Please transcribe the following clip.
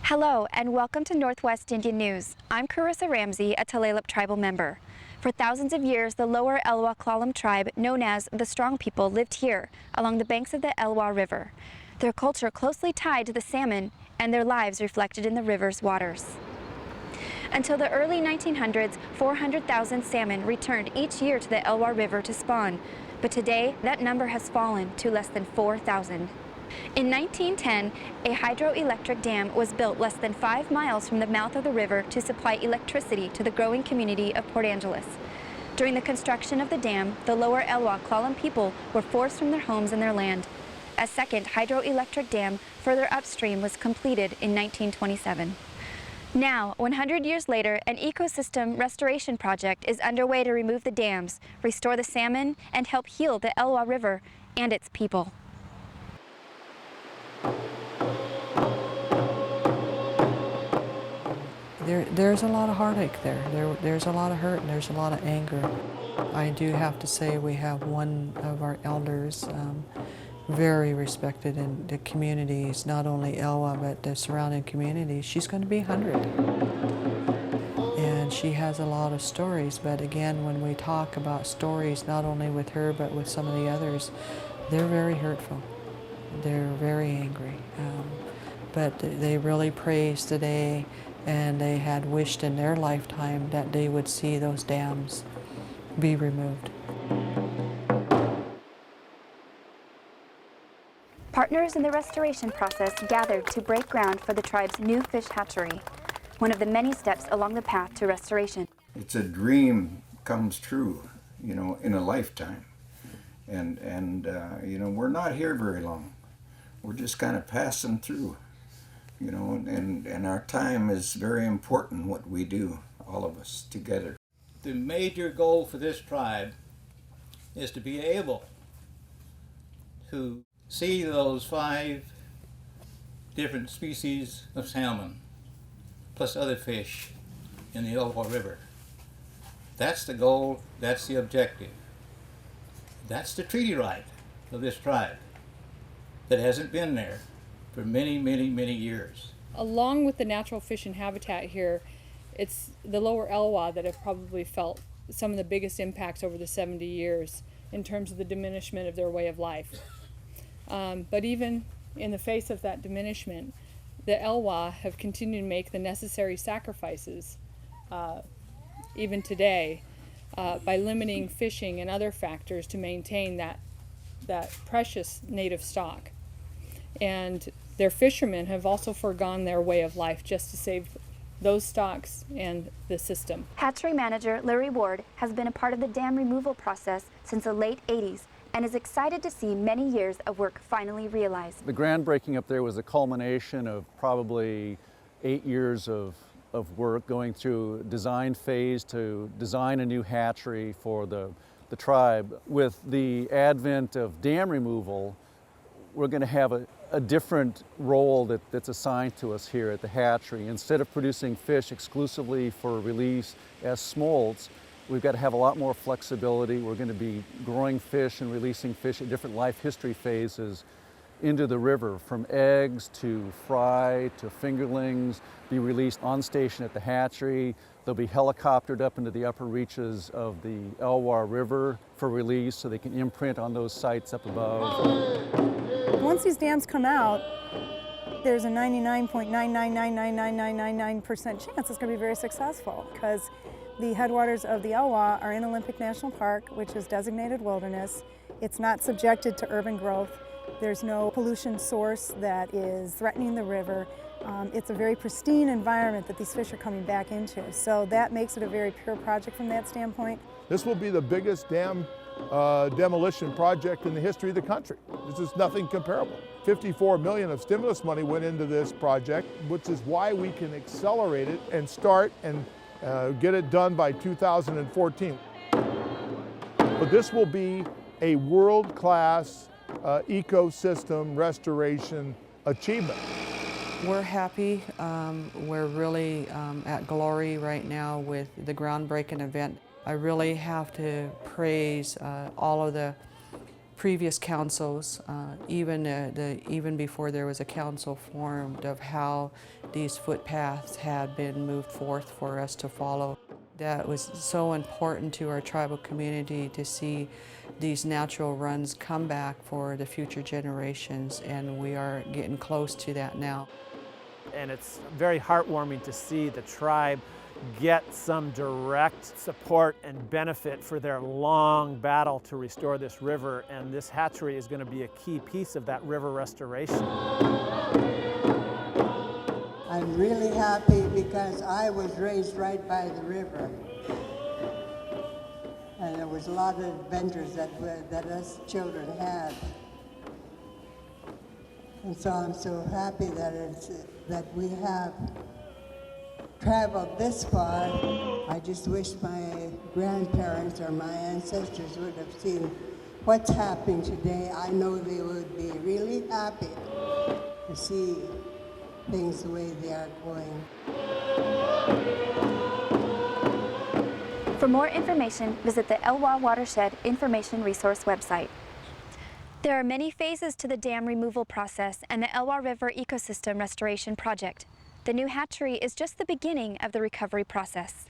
Hello and welcome to Northwest Indian News. I'm Carissa Ramsey, a Telly Award tribal member. For thousands of years, the Lower Elwha Klallam Tribe, known as the Strong People, lived here along the banks of the Elwha River. Their culture closely tied to the salmon and their lives reflected in the river's waters. Until the early 1900s, 400,000 salmon returned each year to the Elwha River to spawn, but today that number has fallen to less than 4,000. In 1910, a hydroelectric dam was built less than 5 miles from the mouth of the river to supply electricity to the growing community of Port Angeles. During the construction of the dam, the Lower Elwha Klallam people were forced from their homes and their land. A second hydroelectric dam further upstream was completed in 1927. Now, 100 years later, an ecosystem restoration project is underway to remove the dams, restore the salmon, and help heal the Elwha River and its people. There's a lot of heartache there. There's a lot of hurt and there's a lot of anger. I do have to say we have one of our elders very respected in the communities, not only Elwha but the surrounding communities. She's going to be 100. And she has a lot of stories, but again, when we talk about stories, not only with her but with some of the others, they're very hurtful. They're very angry. But they really praise today, and they had wished in their lifetime that they would see those dams be removed. Partners in the restoration process gathered to break ground for the tribe's new fish hatchery, one of the many steps along the path to restoration. It's a dream comes true, in a lifetime. And we're not here very long. We're just kind of passing through, and our time is very important, what we do, all of us together. The major goal for this tribe is to be able to see those 5 different species of salmon, plus other fish in the Elwha River. That's the goal, that's the objective. That's the treaty right of this tribe that hasn't been there for many, many, many years. Along with the natural fish and habitat here, it's the Lower Elwha that have probably felt some of the biggest impacts over the 70 years in terms of the diminishment of their way of life. But even in the face of that diminishment, the Elwha have continued to make the necessary sacrifices, even today, by limiting fishing and other factors to maintain that precious native stock. And their fishermen have also foregone their way of life just to save those stocks and the system. Hatchery manager Larry Ward has been a part of the dam removal process since the late 80s and is excited to see many years of work finally realized. The groundbreaking up there was a culmination of probably 8 years of work, going through design phase to design a new hatchery for the tribe. With the advent of dam removal, we're going to have a different role that's assigned to us here at the hatchery. Instead of producing fish exclusively for release as smolts, we've got to have a lot more flexibility. We're going to be growing fish and releasing fish at different life history phases into the river, from eggs to fry to fingerlings, be released on station at the hatchery. They'll be helicoptered up into the upper reaches of the Elwha River for release so they can imprint on those sites up above. Once these dams come out, there's a 99.9999999% chance it's going to be very successful, because the headwaters of the Elwha are in Olympic National Park, which is designated wilderness. It's not subjected to urban growth. There's no pollution source that is threatening the river. It's a very pristine environment that these fish are coming back into. So that makes it a very pure project from that standpoint. This will be the biggest dam demolition project in the history of the country. This is nothing comparable. $54 million of stimulus money went into this project, which is why we can accelerate it and start and get it done by 2014. But this will be a world-class ecosystem restoration achievement. We're happy. We're really at glory right now with the groundbreaking event. I really have to praise all of the previous councils, even before there was a council formed, of how these footpaths had been moved forth for us to follow. That was so important to our tribal community to see these natural runs come back for the future generations, and we are getting close to that now. And it's very heartwarming to see the tribe get some direct support and benefit for their long battle to restore this river, and this hatchery is going to be a key piece of that river restoration. I'm really happy because I was raised right by the river, and there was a lot of adventures that us children had. And so I'm so happy that we have traveled this far. I just wish my grandparents or my ancestors would have seen what's happening today. I know they would be really happy to see things the way they are going. For more information, visit the Elwha Watershed Information Resource website. There are many phases to the dam removal process and the Elwha River Ecosystem Restoration Project. The new hatchery is just the beginning of the recovery process.